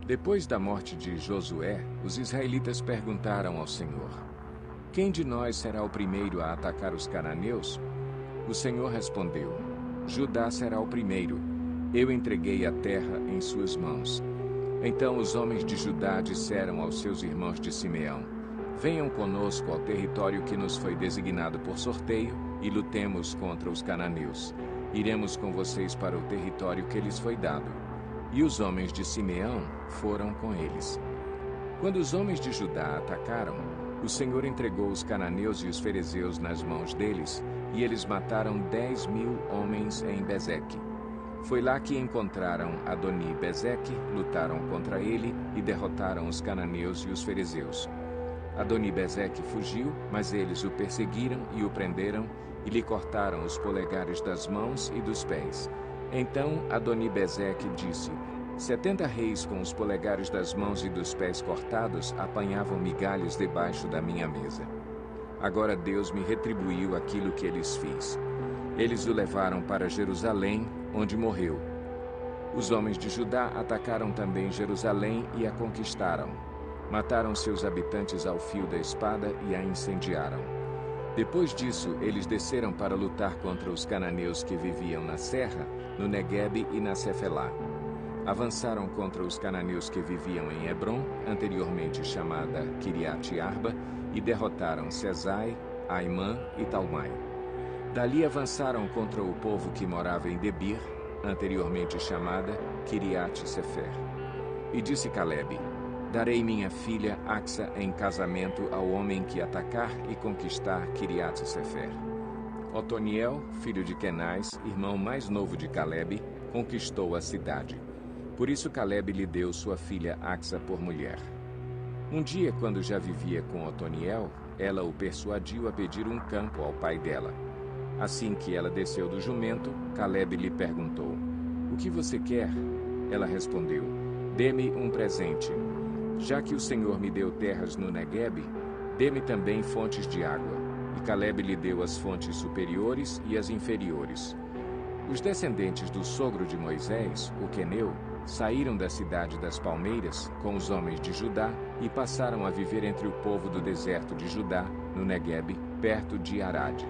Depois da morte de Josué, os israelitas perguntaram ao Senhor: Quem de nós será o primeiro a atacar os cananeus? O Senhor respondeu: Judá será o primeiro. Eu entreguei a terra em suas mãos. Então os homens de Judá disseram aos seus irmãos de Simeão: Venham conosco ao território que nos foi designado por sorteio e lutemos contra os cananeus. Iremos com vocês para o território que lhes foi dado. E os homens de Simeão foram com eles. Quando os homens de Judá atacaram, o Senhor entregou os cananeus e os ferezeus nas mãos deles, e eles mataram 10.000 homens em Bezeque. Foi lá que encontraram Adoni-Bezeque, lutaram contra ele e derrotaram os cananeus e os ferezeus. Adoni-Bezeque fugiu, mas eles o perseguiram e o prenderam, e lhe cortaram os polegares das mãos e dos pés. Então Adoni-Bezeque disse: 70 reis com os polegares das mãos e dos pés cortados apanhavam migalhas debaixo da minha mesa. Agora Deus me retribuiu aquilo que lhes fiz. Eles o levaram para Jerusalém, onde morreu. Os homens de Judá atacaram também Jerusalém e a conquistaram. Mataram seus habitantes ao fio da espada e a incendiaram. Depois disso, eles desceram para lutar contra os cananeus que viviam na serra, no Neguebe e na Cefelá. Avançaram contra os cananeus que viviam em Hebrom, anteriormente chamada Quiriate-Arba, e derrotaram Sesai, Aimã e Talmai. Dali avançaram contra o povo que morava em Debir, anteriormente chamada Quiriate-Sefer. E disse Calebe: Darei minha filha Axa em casamento ao homem que atacar e conquistar Quiriate-Sefer. Otoniel, filho de Quenaz, irmão mais novo de Calebe, conquistou a cidade. Por isso Calebe lhe deu sua filha Axa por mulher. Um dia, quando já vivia com Otoniel, ela o persuadiu a pedir um campo ao pai dela. Assim que ela desceu do jumento, Calebe lhe perguntou: O que você quer? Ela respondeu: Dê-me um presente. Já que o Senhor me deu terras no Neguebe, dê-me também fontes de água. E Calebe lhe deu as fontes superiores e as inferiores. Os descendentes do sogro de Moisés, o queneu, saíram da cidade das palmeiras com os homens de Judá e passaram a viver entre o povo do deserto de Judá, no Neguebe, perto de Arade.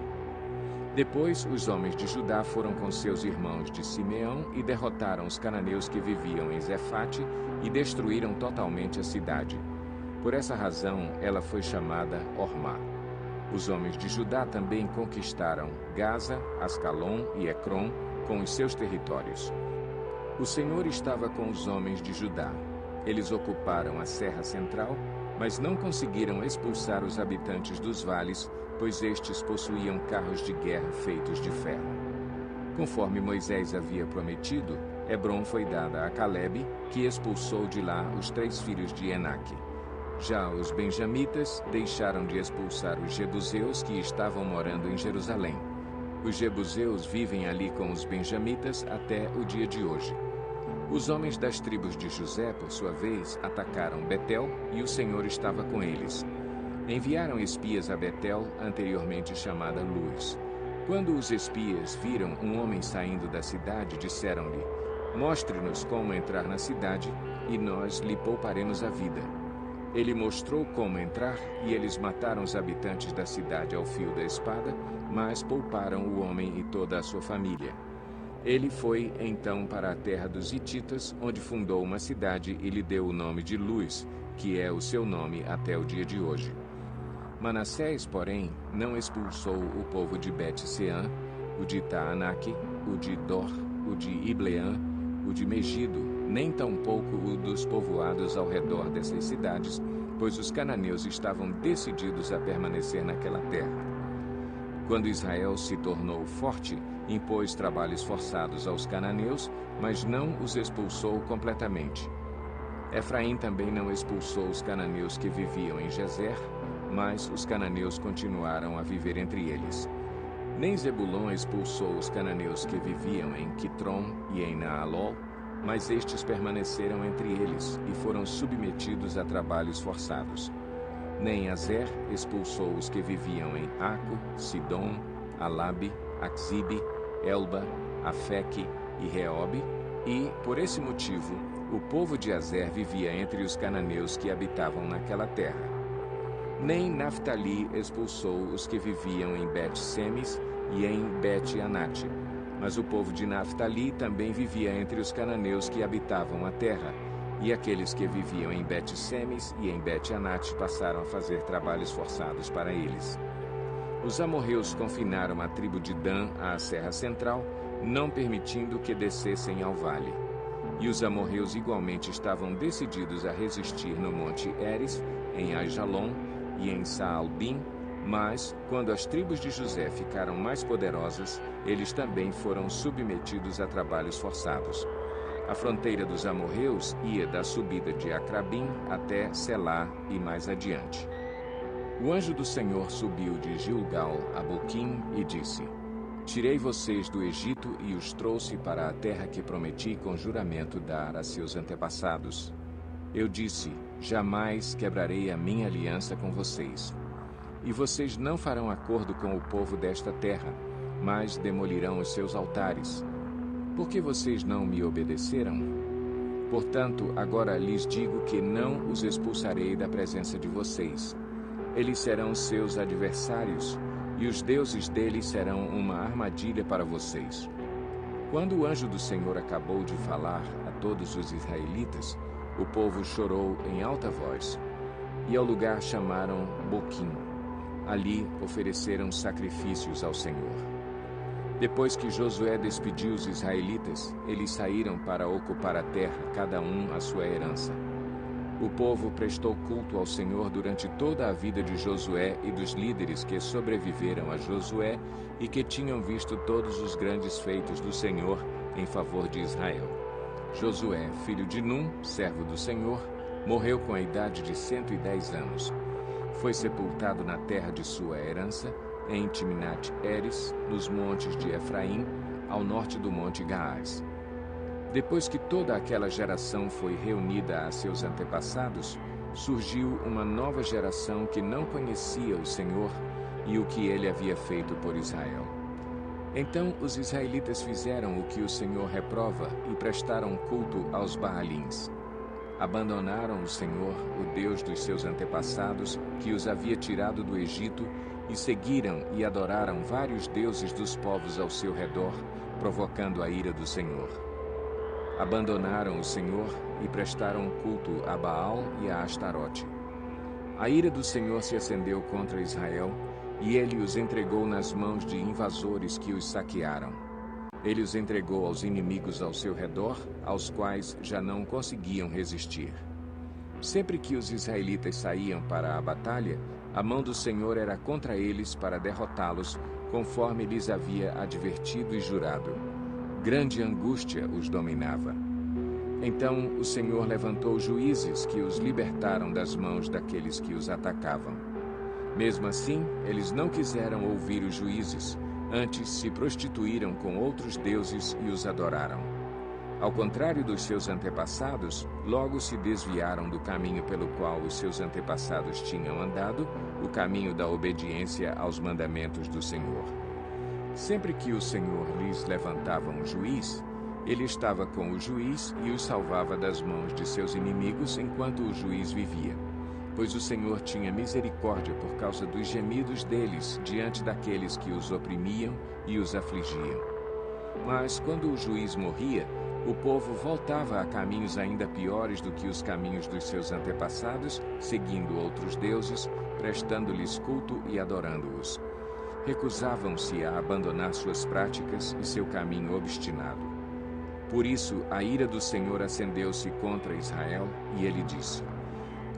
Depois, os homens de Judá foram com seus irmãos de Simeão e derrotaram os cananeus que viviam em Zefate e destruíram totalmente a cidade. Por essa razão, ela foi chamada Ormá. Os homens de Judá também conquistaram Gaza, Ascalon e Ecrom com os seus territórios. O Senhor estava com os homens de Judá. Eles ocuparam a Serra Central, mas não conseguiram expulsar os habitantes dos vales, pois estes possuíam carros de guerra feitos de ferro. Conforme Moisés havia prometido, Hebrom foi dada a Calebe, que expulsou de lá os 3 filhos de Enaque. Já os benjamitas deixaram de expulsar os jebuseus que estavam morando em Jerusalém. Os jebuseus vivem ali com os benjamitas até o dia de hoje. Os homens das tribos de José, por sua vez, atacaram Betel e o Senhor estava com eles. Enviaram espias a Betel, anteriormente chamada Luz. Quando os espias viram um homem saindo da cidade, disseram-lhe: Mostre-nos como entrar na cidade e nós lhe pouparemos a vida. Ele mostrou como entrar e eles mataram os habitantes da cidade ao fio da espada, mas pouparam o homem e toda a sua família. Ele foi, então, para a terra dos Hititas, onde fundou uma cidade e lhe deu o nome de Luz, que é o seu nome até o dia de hoje. Manassés, porém, não expulsou o povo de Bet-Seã, o de Taanaque, o de Dor, o de Ibleã, o de Megido, nem tampouco o dos povoados ao redor dessas cidades, pois os cananeus estavam decididos a permanecer naquela terra. Quando Israel se tornou forte, impôs trabalhos forçados aos cananeus, mas não os expulsou completamente. Efraim também não expulsou os cananeus que viviam em Gezer, mas os cananeus continuaram a viver entre eles. Nem Zebulon expulsou os cananeus que viviam em Quitrom e em Naalol, mas estes permaneceram entre eles e foram submetidos a trabalhos forçados. Nem Azer expulsou os que viviam em Aco, Sidom, Alabe, Axibe, Elba, Afeque e Reobe, E, por esse motivo, o povo de Azer vivia entre os cananeus que habitavam naquela terra. Nem Naftali expulsou os que viviam em Bet-Semes e em Bet-Anate, mas o povo de Naftali também vivia entre os cananeus que habitavam a terra, e aqueles que viviam em Bet-Semes e em Bet-Anate passaram a fazer trabalhos forçados para eles. Os amorreus confinaram a tribo de Dan à serra central, não permitindo que descessem ao vale. E os amorreus igualmente estavam decididos a resistir no monte Eres, em Aijalon e em Saalbim, mas, quando as tribos de José ficaram mais poderosas, eles também foram submetidos a trabalhos forçados. A fronteira dos amorreus ia da subida de Acrabim até Selá e mais adiante. O anjo do Senhor subiu de Gilgal a Boquim e disse: Tirei vocês do Egito e os trouxe para a terra que prometi com juramento dar a seus antepassados. Eu disse: jamais quebrarei a minha aliança com vocês. E vocês não farão acordo com o povo desta terra, mas demolirão os seus altares. Por que vocês não me obedeceram? Portanto, agora lhes digo que não os expulsarei da presença de vocês. Eles serão seus adversários, e os deuses deles serão uma armadilha para vocês. Quando o anjo do Senhor acabou de falar a todos os israelitas, o povo chorou em alta voz, e ao lugar chamaram Boquim. Ali ofereceram sacrifícios ao Senhor. Depois que Josué despediu os israelitas, eles saíram para ocupar a terra, cada um a sua herança. O povo prestou culto ao Senhor durante toda a vida de Josué e dos líderes que sobreviveram a Josué e que tinham visto todos os grandes feitos do Senhor em favor de Israel. Josué, filho de Num, servo do Senhor, morreu com a idade de 110 anos. Foi sepultado na terra de sua herança, em Timnat-Heres, nos montes de Efraim, ao norte do monte Gaás. Depois que toda aquela geração foi reunida a seus antepassados, surgiu uma nova geração que não conhecia o Senhor e o que ele havia feito por Israel. Então os israelitas fizeram o que o Senhor reprova e prestaram culto aos Baalins. Abandonaram o Senhor, o Deus dos seus antepassados, que os havia tirado do Egito, e seguiram e adoraram vários deuses dos povos ao seu redor, provocando a ira do Senhor. Abandonaram o Senhor e prestaram culto a Baal e a Astarote. A ira do Senhor se acendeu contra Israel, e ele os entregou nas mãos de invasores que os saquearam. Ele os entregou aos inimigos ao seu redor, aos quais já não conseguiam resistir. Sempre que os israelitas saíam para a batalha, a mão do Senhor era contra eles para derrotá-los, conforme lhes havia advertido e jurado. Grande angústia os dominava. Então o Senhor levantou juízes que os libertaram das mãos daqueles que os atacavam. Mesmo assim, eles não quiseram ouvir os juízes, antes se prostituíram com outros deuses e os adoraram. Ao contrário dos seus antepassados, logo se desviaram do caminho pelo qual os seus antepassados tinham andado, o caminho da obediência aos mandamentos do Senhor. Sempre que o Senhor lhes levantava um juiz, ele estava com o juiz e os salvava das mãos de seus inimigos enquanto o juiz vivia. Pois o Senhor tinha misericórdia por causa dos gemidos deles diante daqueles que os oprimiam e os afligiam. Mas quando o juiz morria, o povo voltava a caminhos ainda piores do que os caminhos dos seus antepassados, seguindo outros deuses, prestando-lhes culto e adorando-os. Recusavam-se a abandonar suas práticas e seu caminho obstinado. Por isso, a ira do Senhor acendeu-se contra Israel, e ele disse: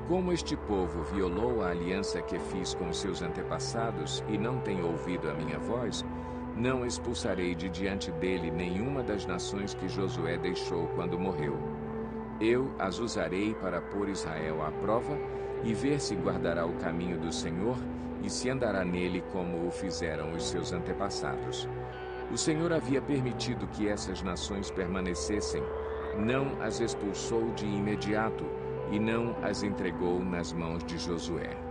Como este povo violou a aliança que fiz com os seus antepassados e não tem ouvido a minha voz, não expulsarei de diante dele nenhuma das nações que Josué deixou quando morreu. Eu as usarei para pôr Israel à prova e ver se guardará o caminho do Senhor e se andará nele como o fizeram os seus antepassados. O Senhor havia permitido que essas nações permanecessem, não as expulsou de imediato e não as entregou nas mãos de Josué.